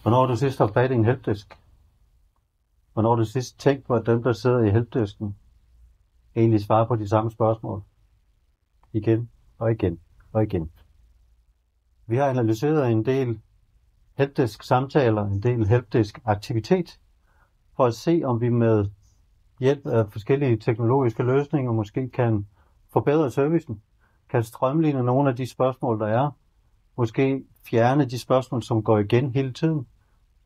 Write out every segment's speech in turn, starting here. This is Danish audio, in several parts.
Hvornår har du sidst haft fat i en helpdesk? Hvornår har du sidst tænkt på, at dem, der sidder i helpdesken, egentlig svarer på de samme spørgsmål? Igen og igen og igen. Vi har analyseret en del helpdesk-samtaler, en del helpdesk-aktivitet, for at se, om vi med hjælp af forskellige teknologiske løsninger måske kan forbedre servicen, kan strømline nogle af de spørgsmål, der er, måske fjerne de spørgsmål, som går igen hele tiden,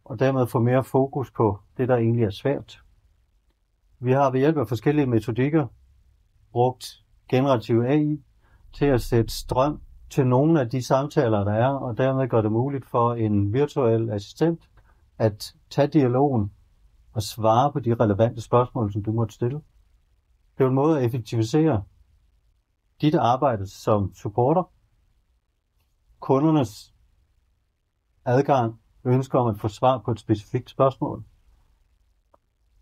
og dermed få mere fokus på det, der egentlig er svært. Vi har ved hjælp af forskellige metodikker brugt generativ AI til at sætte strøm til nogle af de samtaler, der er, og dermed gør det muligt for en virtuel assistent at tage dialogen og svare på de relevante spørgsmål, som du måtte stille. Det er en måde at effektivisere dit arbejde som supporter, kundernes adgang, ønsker om at få svar på et specifikt spørgsmål.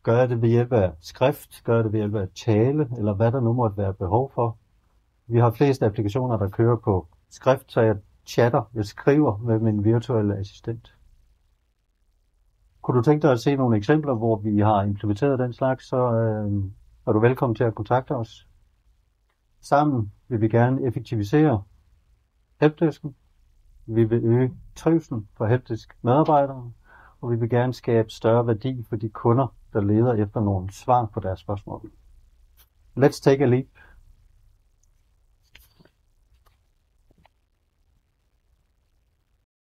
Gør det ved hjælp af skrift, gør det ved hjælp af tale, eller hvad der nu måtte være behov for. Vi har flest applikationer, der kører på skrift, så jeg skriver med min virtuelle assistent. Kunne du tænke dig at se nogle eksempler, hvor vi har implementeret den slags, så er du velkommen til at kontakte os. Sammen vil vi gerne effektivisere helpdesken. Vi vil øge trivslen for helpdesk medarbejdere, og vi vil gerne skabe større værdi for de kunder, der leder efter nogle svar på deres spørgsmål. Let's take a leap.